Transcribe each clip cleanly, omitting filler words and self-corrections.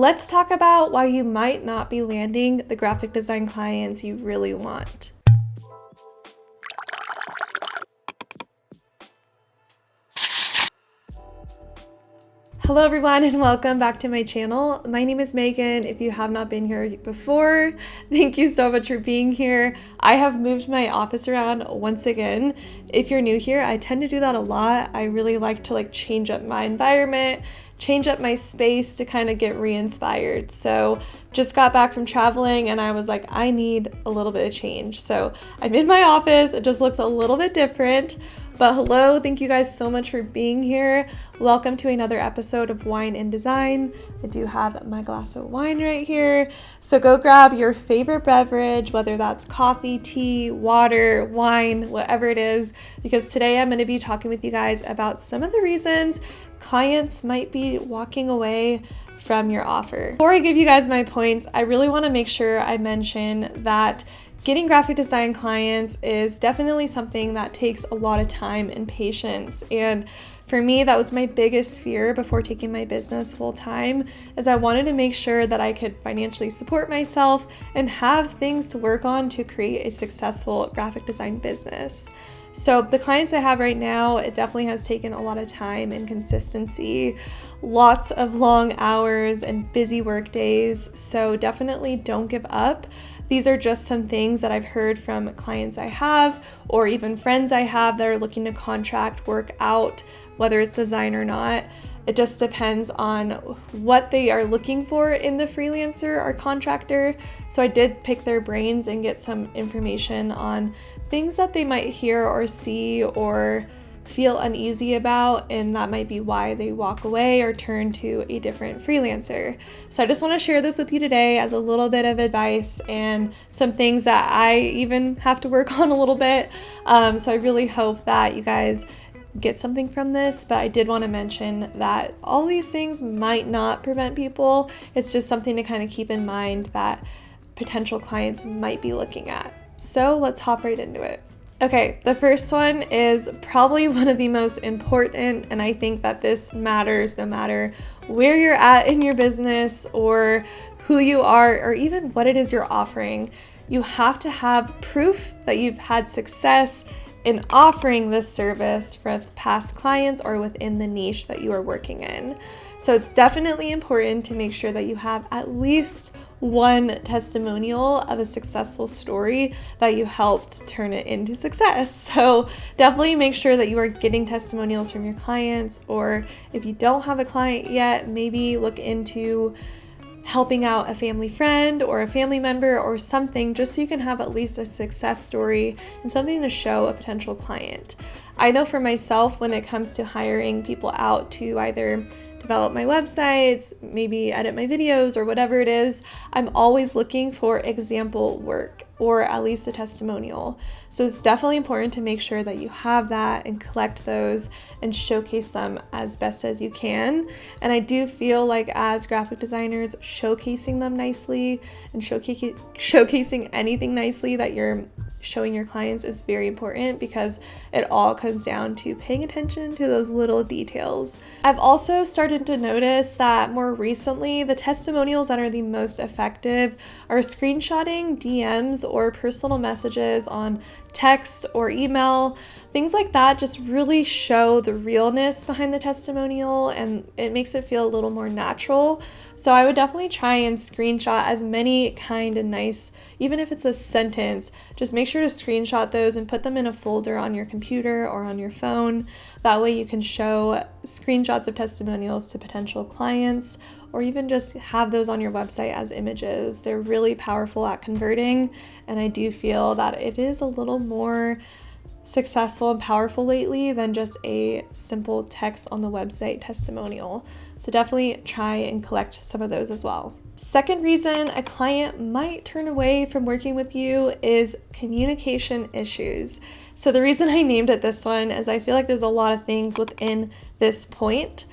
let's talk about why you might not be landing the graphic design clients you really want. Hello everyone and welcome back to my channel. My name is Megan. If you have not been here before, thank you so much for being here. I have moved my office around once again. If you're new here, I tend to do that a lot. I really like to change up my environment, change up my space to kind of get re-inspired. So just got back from traveling and I was like, I need a little bit of change. So I'm in my office. It just looks a little bit different. But hello, thank you guys so much for being here. Welcome to another episode of Wine and Design. I do have my glass of wine right here. So go grab your favorite beverage, whether that's coffee, tea, water, wine, whatever it is, because today I'm going to be talking with you guys about some of the reasons clients might be walking away from your offer. Before I give you guys my points, I really want to make sure I mention that getting graphic design clients is definitely something that takes a lot of time and patience. And for me, that was my biggest fear before taking my business full time, is I wanted to make sure that I could financially support myself and have things to work on to create a successful graphic design business. So the clients I have right now, it definitely has taken a lot of time and consistency, lots of long hours and busy work days. So definitely don't give up. These are just some things that I've heard from clients I have, or even friends I have that are looking to contract work out, whether it's design or not. It just depends on what they are looking for in the freelancer or contractor. So I did pick their brains and get some information on things that they might hear or see or feel uneasy about, and that might be why they walk away or turn to a different freelancer. So I just want to share this with you today as a little bit of advice and some things that I even have to work on a little bit. So I really hope that you guys get something from this, but I did want to mention that all these things might not prevent people. It's just something to kind of keep in mind that potential clients might be looking at. So let's hop right into it. Okay, the first one is probably one of the most important, and I think that this matters no matter where you're at in your business or who you are or even what it is you're offering. You have to have proof that you've had success in offering this service for past clients or within the niche that you are working in. So it's definitely important to make sure that you have at least one testimonial of a successful story that you helped turn it into success. So definitely make sure that you are getting testimonials from your clients, or if you don't have a client yet, maybe look into helping out a family friend or a family member or something, just so you can have at least a success story and something to show a potential client. I know for myself, when it comes to hiring people out to either develop my websites, maybe edit my videos or whatever it is, I'm always looking for example work or at least a testimonial. So it's definitely important to make sure that you have that and collect those and showcase them as best as you can. And I do feel like as graphic designers, showcasing them nicely and showcasing anything nicely that you're showing your clients is very important, because it all comes down to paying attention to those little details. I've also started to notice that more recently, the testimonials that are the most effective are screenshotting DMs or personal messages on text or email. Things like that just really show the realness behind the testimonial, and it makes it feel a little more natural. So I would definitely try and screenshot as many kind and nice, even if it's a sentence, just make sure to screenshot those and put them in a folder on your computer or on your phone. That way you can show screenshots of testimonials to potential clients, or even just have those on your website as images. They're really powerful at converting, and I do feel that it is a little more successful and powerful lately than just a simple text on the website testimonial. So definitely try and collect some of those as well. Second reason a client might turn away from working with you is communication issues. So the reason I named it this one is I feel like there's a lot of things within this point.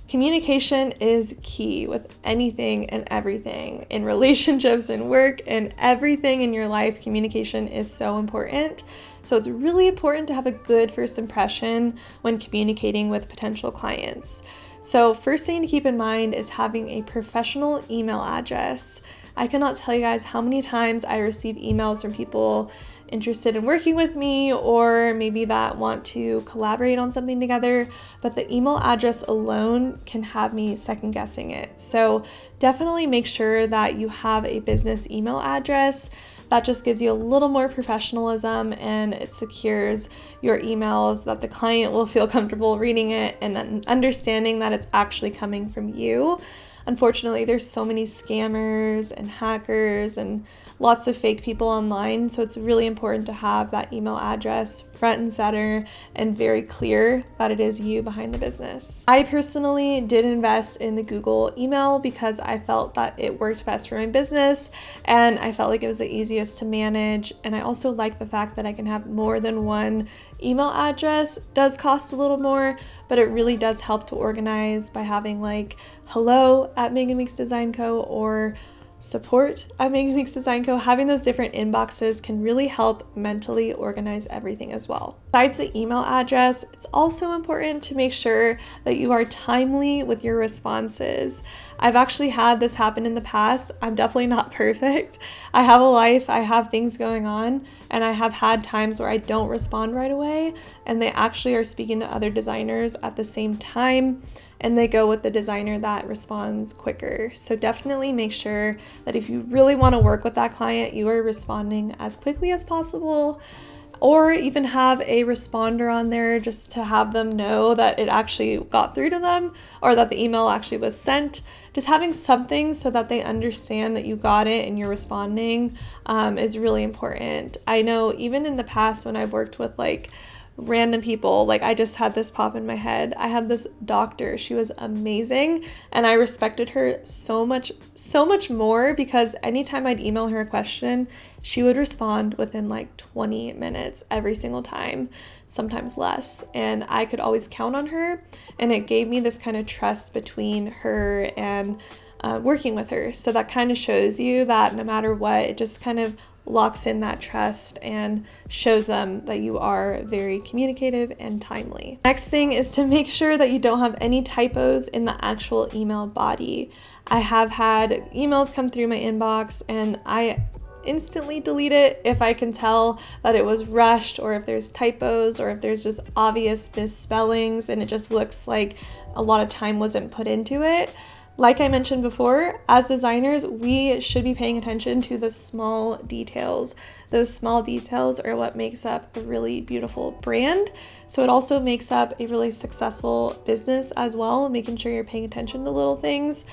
Communication is key with anything and everything in relationships and work and everything in your life. Communication is so important. So it's really important to have a good first impression when communicating with potential clients. So first thing to keep in mind is having a professional email address. I cannot tell you guys how many times I receive emails from people interested in working with me, or maybe that want to collaborate on something together, but the email address alone can have me second guessing it. So definitely make sure that you have a business email address. That just gives you a little more professionalism, and it secures your emails, that the client will feel comfortable reading it and understanding that it's actually coming from you. Unfortunately, there's so many scammers and hackers and lots of fake people online, so it's really important to have that email address front and center and very clear that it is you behind the business. I personally did invest in the Google email because I felt that it worked best for my business, and I felt like it was the easiest to manage, and I also like the fact that I can have more than one email address. It does cost a little more, but it really does help to organize by having like hello@MeganMeeksDesignCo or support@MeganMeeksDesignCo. Having those different inboxes can really help mentally organize everything as well. Besides the email address, it's also important to make sure that you are timely with your responses. I've actually had this happen in the past. I'm definitely not perfect. I have a life, I have things going on, and I have had times where I don't respond right away, and they actually are speaking to other designers at the same time, and they go with the designer that responds quicker. So definitely make sure that if you really want to work with that client, you are responding as quickly as possible, or even have a responder on there just to have them know that it actually got through to them, or that the email actually was sent. Just having something so that they understand that you got it and you're responding is really important. I know even in the past when I've worked with like random people, like I just had this pop in my head. I had this doctor. She was amazing, and I respected her so much more because anytime I'd email her a question, she would respond within like 20 minutes every single time, sometimes less. And I could always count on her, and it gave me this kind of trust between her and working with her. So that kind of shows you that no matter what, it just kind of locks in that trust and shows them that you are very communicative and timely. Next thing is to make sure that you don't have any typos in the actual email body. I have had emails come through my inbox and I instantly delete it if I can tell that it was rushed, or if there's typos, or if there's just obvious misspellings and it just looks like a lot of time wasn't put into it. Like I mentioned before, as designers, we should be paying attention to the small details. Those small details are what makes up a really beautiful brand. So it also makes up a really successful business as well, making sure you're paying attention to little things.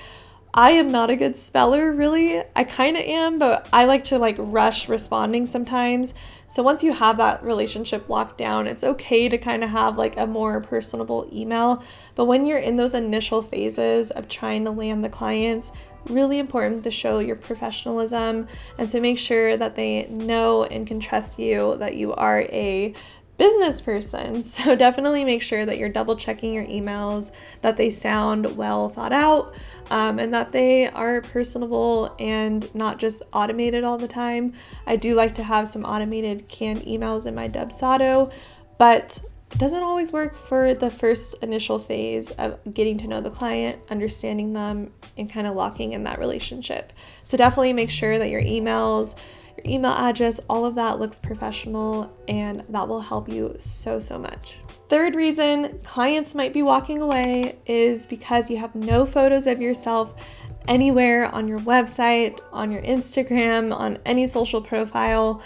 I am not a good speller, really. I kind of am, but I like to rush responding sometimes. So once you have that relationship locked down, it's okay to kind of have a more personable email. But when you're in those initial phases of trying to land the clients, really important to show your professionalism and to make sure that they know and can trust you, that you are a business person. So definitely make sure that you're double checking your emails, that they sound well thought out, and that they are personable and not just automated all the time. I do like to have some automated canned emails in my Dubsado, but it doesn't always work for the first initial phase of getting to know the client, understanding them, and kind of locking in that relationship. So definitely make sure that your emails, your email address, all of that looks professional, and that will help you so much. Third reason clients might be walking away is because you have no photos of yourself anywhere on your website, on your Instagram, on any social profile.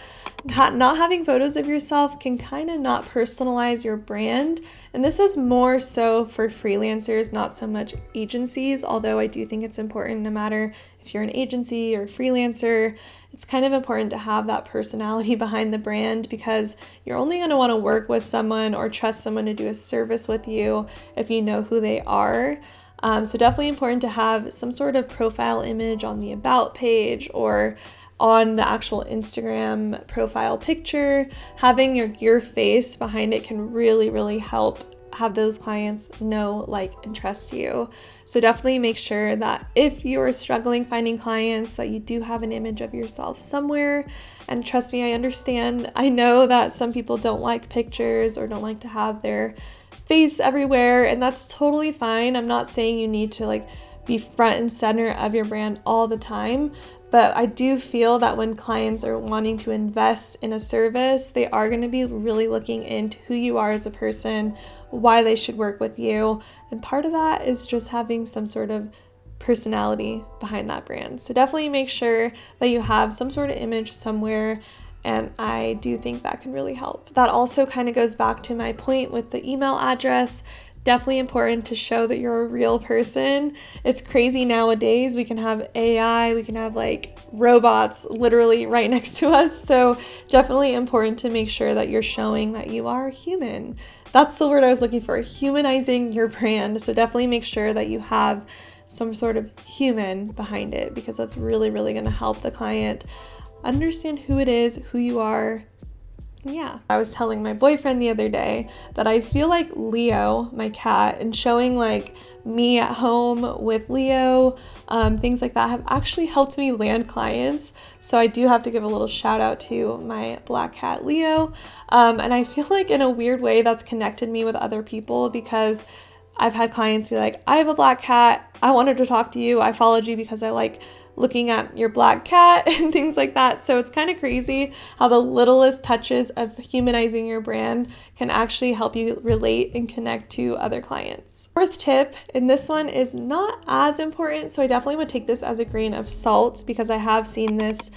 Not having photos of yourself can kind of not personalize your brand. And this is more so for freelancers, not so much agencies, although I do think it's important no matter if you're an agency or freelancer. It's kind of important to have that personality behind the brand, because you're only going to want to work with someone or trust someone to do a service with you if you know who they are. So definitely important to have some sort of profile image on the about page or on the actual Instagram profile picture. Having your face behind it can really help have those clients know, like, and trust you. So definitely make sure that if you are struggling finding clients, that you do have an image of yourself somewhere. And trust me, I understand. I know that some people don't like pictures or don't like to have their face everywhere, and that's totally fine. I'm not saying you need to like be front and center of your brand all the time, but I do feel that when clients are wanting to invest in a service, they are going to be really looking into who you are as a person, why they should work with you. And part of that is just having some sort of personality behind that brand. So definitely make sure that you have some sort of image somewhere. And I do think that can really help. That also kind of goes back to my point with the email address. Definitely important to show that you're a real person. It's crazy nowadays. We can have AI, we can have like robots literally right next to us. So definitely important to make sure that you're showing that you are human. That's the word I was looking for, humanizing your brand. So definitely make sure that you have some sort of human behind it, because that's really, really going to help the client understand who it is, who you are. Yeah. I was telling my boyfriend the other day that I feel like Leo, my cat, and showing like me at home with Leo, things like that have actually helped me land clients. So I do have to give a little shout out to my black cat, Leo. And I feel like in a weird way that's connected me with other people, because I've had clients be like, I have a black cat. I wanted to talk to you. I followed you because I like looking at your black cat and things like that. So it's kind of crazy how the littlest touches of humanizing your brand can actually help you relate and connect to other clients. Fourth tip, and this one is not as important, so I definitely would take this as a grain of salt, because I have seen this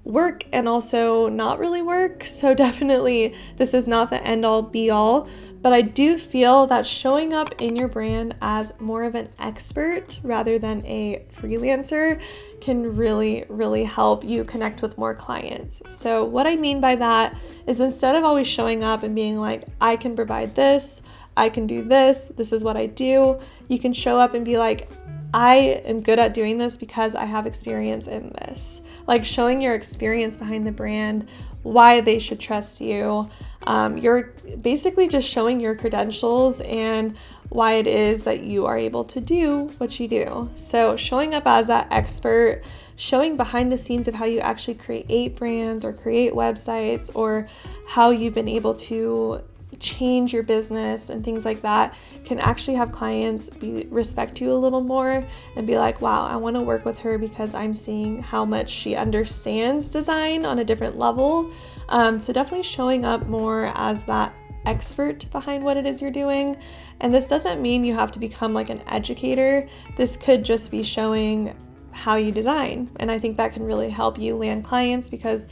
work and also not really work. So definitely this is not the end all be all, but I do feel that showing up in your brand as more of an expert rather than a freelancer can really, really help you connect with more clients. So what I mean by that is, instead of always showing up and being like, I can provide this, I can do this, this is what I do, you can show up and be like, I am good at doing this because I have experience in this. Like showing your experience behind the brand, why they should trust you. You're basically just showing your credentials and why it is that you are able to do what you do. So showing up as that expert, showing behind the scenes of how you actually create brands or create websites, or how you've been able to change your business and things like that, can actually have clients respect you a little more and be like, wow, I want to work with her because I'm seeing how much she understands design on a different level. So definitely showing up more as that expert behind what it is you're doing. And this doesn't mean you have to become like an educator. This could just be showing how you design. And I think that can really help you land clients, because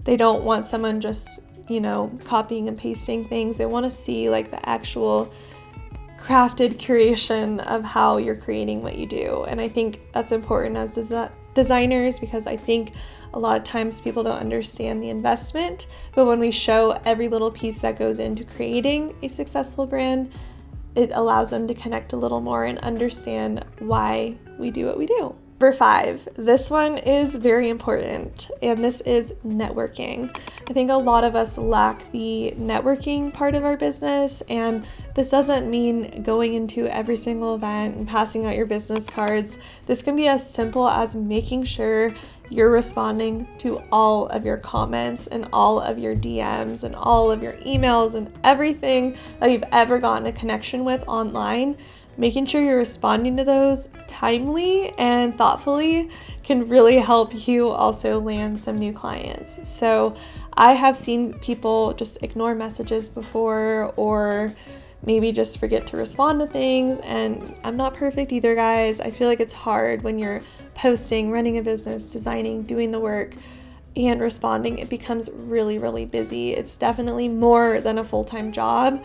they don't want someone just copying and pasting things. They want to see like the actual crafted curation of how you're creating what you do. And I think that's important as designers, because I think a lot of times people don't understand the investment, but when we show every little piece that goes into creating a successful brand, it allows them to connect a little more and understand why we do what we do. Number 5, this one is very important, and this is networking. I think a lot of us lack the networking part of our business, and this doesn't mean going into every single event and passing out your business cards. This can be as simple as making sure you're responding to all of your comments and all of your DMs and all of your emails and everything that you've ever gotten a connection with online. Making sure you're responding to those timely and thoughtfully can really help you also land some new clients. So I have seen people just ignore messages before, or maybe just forget to respond to things. And I'm not perfect either, guys. I feel like it's hard when you're posting, running a business, designing, doing the work, and responding. It becomes really, really busy. It's definitely more than a full-time job.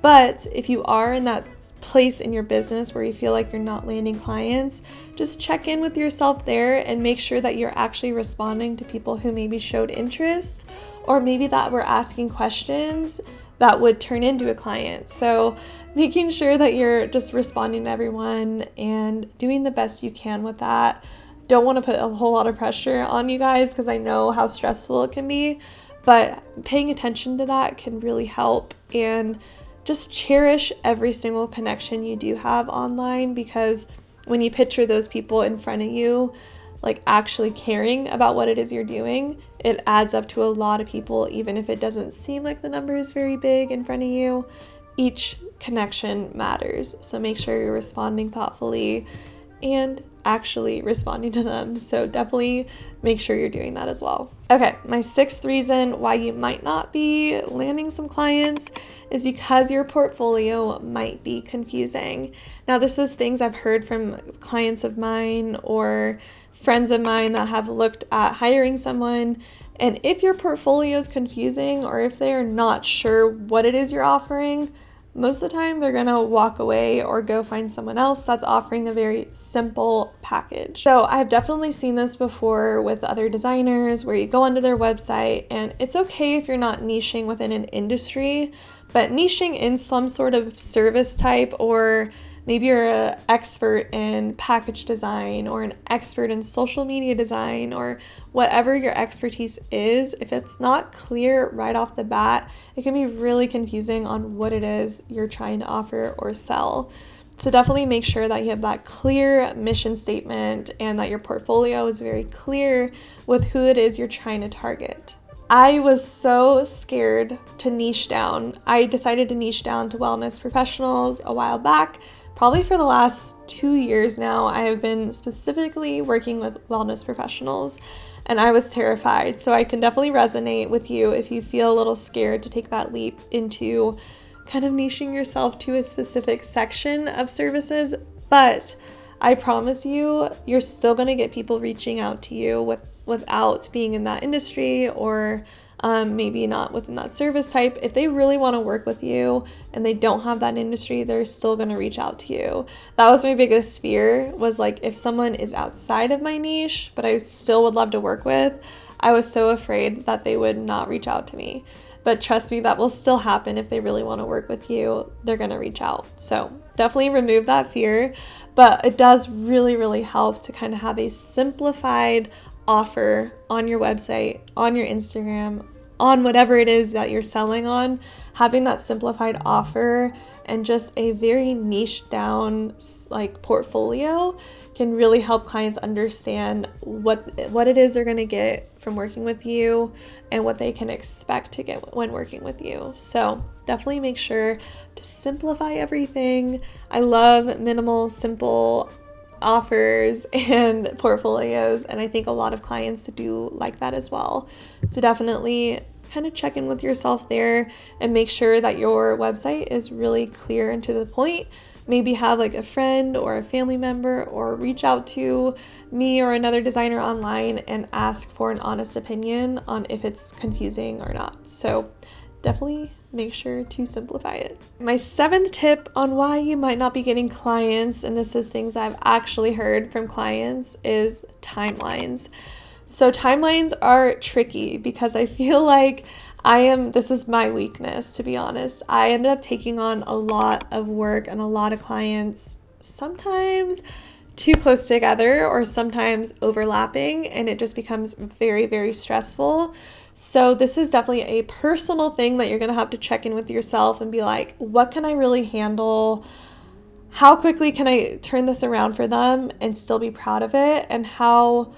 But if you are in that place in your business where you feel like you're not landing clients, just check in with yourself there and make sure that you're actually responding to people who maybe showed interest, or maybe that were asking questions that would turn into a client. So making sure that you're just responding to everyone and doing the best you can with that. Don't want to put a whole lot of pressure on you guys, because I know how stressful it can be, but paying attention to that can really help. And just cherish every single connection you do have online, because when you picture those people in front of you, like actually caring about what it is you're doing, it adds up to a lot of people, even if it doesn't seem like the number is very big in front of you. each connection matters. So make sure you're responding thoughtfully and actually responding to them. So definitely make sure you're doing that as well. Okay, my sixth reason why you might not be landing some clients is because your portfolio might be confusing. Now, this is things I've heard from clients of mine or friends of mine that have looked at hiring someone. And if your portfolio is confusing, or if they're not sure what it is you're offering, most of the time they're gonna walk away or go find someone else that's offering a very simple package. So I've definitely seen this before with other designers where you go onto their website, and it's okay if you're not niching within an industry, but niching in some sort of service type, or maybe you're an expert in package design or an expert in social media design, or whatever your expertise is, if it's not clear right off the bat, it can be really confusing on what it is you're trying to offer or sell. So definitely make sure that you have that clear mission statement and that your portfolio is very clear with who it is you're trying to target. I was so scared to niche down. I decided to niche down to wellness professionals a while back. Probably for the last 2 years now, I have been specifically working with wellness professionals, and I was terrified. So I can definitely resonate with you if you feel a little scared to take that leap into kind of niching yourself to a specific section of services. But I promise you, you're still going to get people reaching out to you without being in that industry, or maybe not within that service type. If they really want to work with you and they don't have that industry, they're still going to reach out to you. That was my biggest fear, was like, if someone is outside of my niche, but I still would love to work with, I was so afraid that they would not reach out to me. But trust me, that will still happen. If they really want to work with you, they're going to reach out. So definitely remove that fear. But it does really, really help to kind of have a simplified offer on your website, on your Instagram, on whatever it is that you're selling on. Having that simplified offer and just a very niche down like portfolio can really help clients understand what it is they're going to get from working with you and what they can expect to get when working with you. So definitely make sure to simplify everything. I love minimal, simple offers and portfolios, and I think a lot of clients do like that as well. So definitely kind of check in with yourself there and make sure that your website is really clear and to the point. Maybe have like a friend or a family member, or reach out to me or another designer online and ask for an honest opinion on if it's confusing or not. So definitely make sure to simplify it. My seventh tip on why you might not be getting clients, and this is things I've actually heard from clients, is timelines. So timelines are tricky because I feel like this is my weakness, to be honest. I ended up taking on a lot of work and a lot of clients, sometimes too close together or sometimes overlapping, and it just becomes very, very stressful. So this is definitely a personal thing that you're going to have to check in with yourself and be like, what can I really handle? How quickly can I turn this around for them and still be proud of it? And how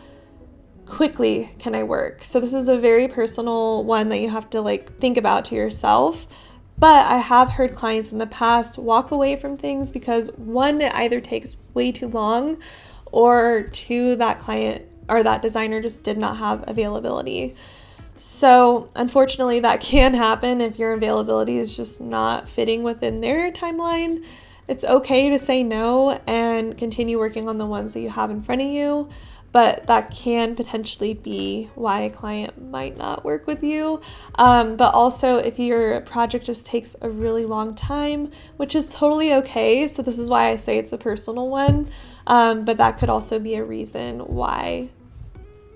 quickly can I work? So this is a very personal one that you have to like think about to yourself. But I have heard clients in the past walk away from things because, one, it either takes way too long, or two, that client or that designer just did not have availability. So unfortunately, that can happen if your availability is just not fitting within their timeline. It's okay to say no and continue working on the ones that you have in front of you, but that can potentially be why a client might not work with you. But also, if your project just takes a really long time, which is totally okay. So this is why I say it's a personal one, but that could also be a reason why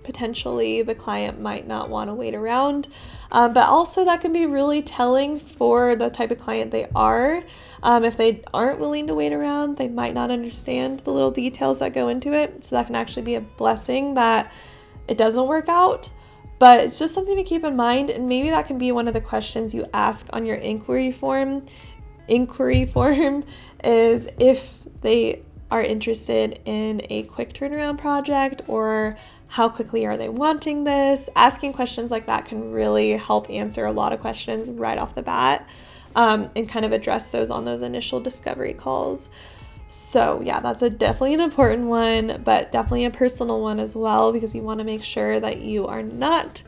potentially the client might not want to wait around. But also that can be really telling for the type of client they are. If they aren't willing to wait around, they might not understand the little details that go into it. So that can actually be a blessing that it doesn't work out. But it's just something to keep in mind. And maybe that can be one of the questions you ask on your inquiry form. Inquiry form is if they are interested in a quick turnaround project, or how quickly are they wanting this. Asking questions like that can really help answer a lot of questions right off the bat. and kind of address those on those initial discovery calls. So yeah, that's definitely an important one, but definitely a personal one as well, because you want to make sure that you are not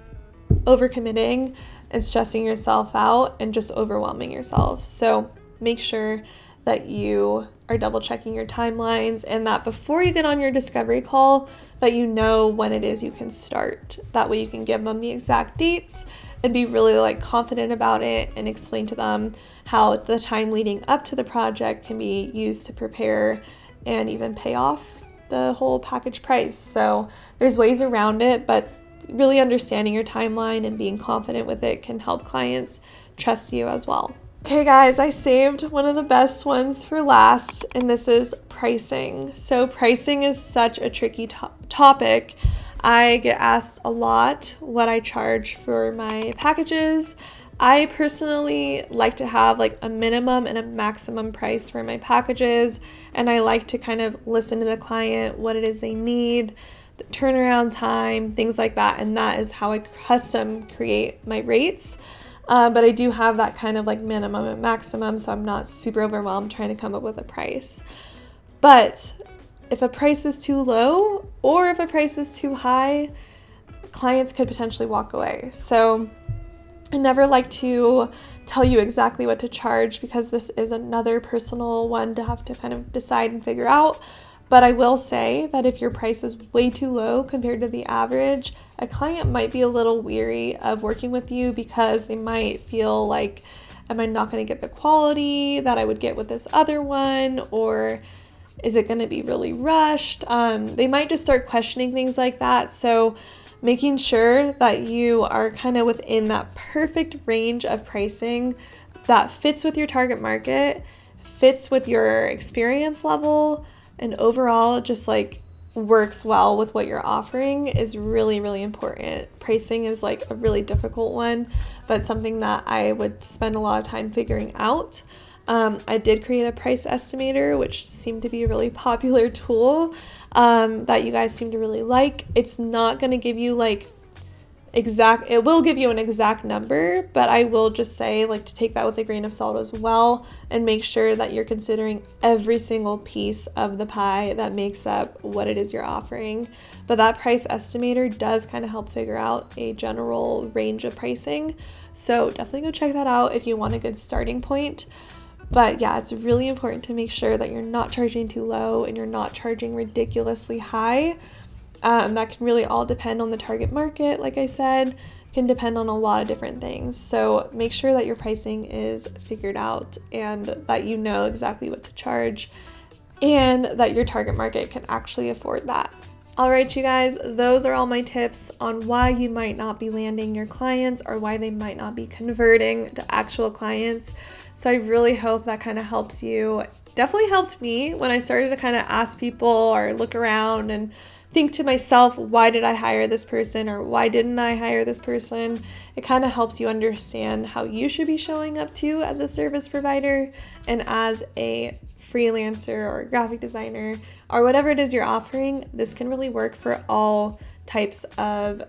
overcommitting and stressing yourself out and just overwhelming yourself. So make sure that you are double checking your timelines, and that before you get on your discovery call, that you know when it is you can start. That way you can give them the exact dates and be really confident about it, and explain to them how the time leading up to the project can be used to prepare and even pay off the whole package price. So there's ways around it, but really understanding your timeline and being confident with it can help clients trust you as well. Okay guys, I saved one of the best ones for last, and this is pricing. So pricing is such a tricky topic. I get asked a lot what I charge for my packages. I personally like to have a minimum and a maximum price for my packages, and I like to kind of listen to the client, what it is they need, the turnaround time, things like that, and that is how I custom create my rates. But I do have that kind of minimum and maximum, so I'm not super overwhelmed trying to come up with a price. But if a price is too low or if a price is too high, clients could potentially walk away. So I never like to tell you exactly what to charge, because this is another personal one to have to kind of decide and figure out. But I will say that if your price is way too low compared to the average, a client might be a little weary of working with you, because they might feel like, am I not going to get the quality that I would get with this other one? Or is it going to be really rushed? They might just start questioning things like that. So making sure that you are kind of within that perfect range of pricing that fits with your target market, fits with your experience level, and overall just works well with what you're offering is really, really important. Pricing is a really difficult one, but something that I would spend a lot of time figuring out. I did create a price estimator, which seemed to be a really popular tool that you guys seem to really like. It's not going to give you it will give you an exact number, but I will just say to take that with a grain of salt as well, and make sure that you're considering every single piece of the pie that makes up what it is you're offering. But that price estimator does kind of help figure out a general range of pricing. So definitely go check that out if you want a good starting point. But yeah, it's really important to make sure that you're not charging too low and you're not charging ridiculously high. That can really all depend on the target market. Like I said, can depend on a lot of different things. So make sure that your pricing is figured out and that you know exactly what to charge and that your target market can actually afford that. All right, you guys, those are all my tips on why you might not be landing your clients or why they might not be converting to actual clients. So I really hope that kind of helps you. Definitely helped me when I started to kind of ask people or look around and think to myself, why did I hire this person or why didn't I hire this person? It kind of helps you understand how you should be showing up to as a service provider and as a freelancer or graphic designer or whatever it is you're offering. This can really work for all types of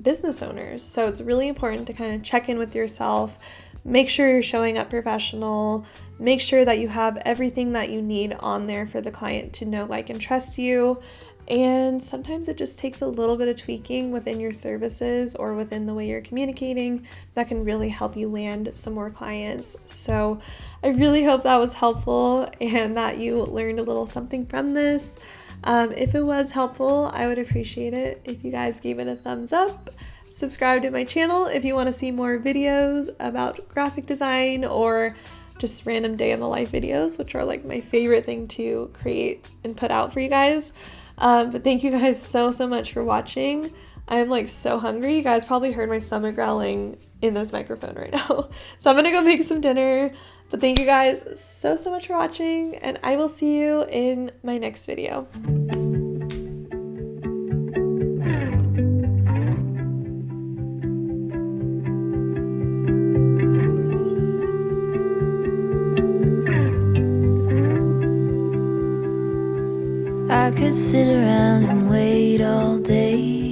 business owners. So it's really important to kind of check in with yourself, make sure you're showing up professional, make sure that you have everything that you need on there for the client to know, like, and trust you. And sometimes it just takes a little bit of tweaking within your services or within the way you're communicating that can really help you land some more clients. So I really hope that was helpful and that you learned a little something from this. If it was helpful, I would appreciate it if you guys gave it a thumbs up. Subscribe to my channel if you want to see more videos about graphic design or just random day in the life videos, which are my favorite thing to create and put out for you guys. But thank you guys so much for watching. I'm so hungry. You guys probably heard my stomach growling in this microphone right now. So I'm gonna go make some dinner. But thank you guys so much for watching, and I will see you in my next video. I could sit around and wait all day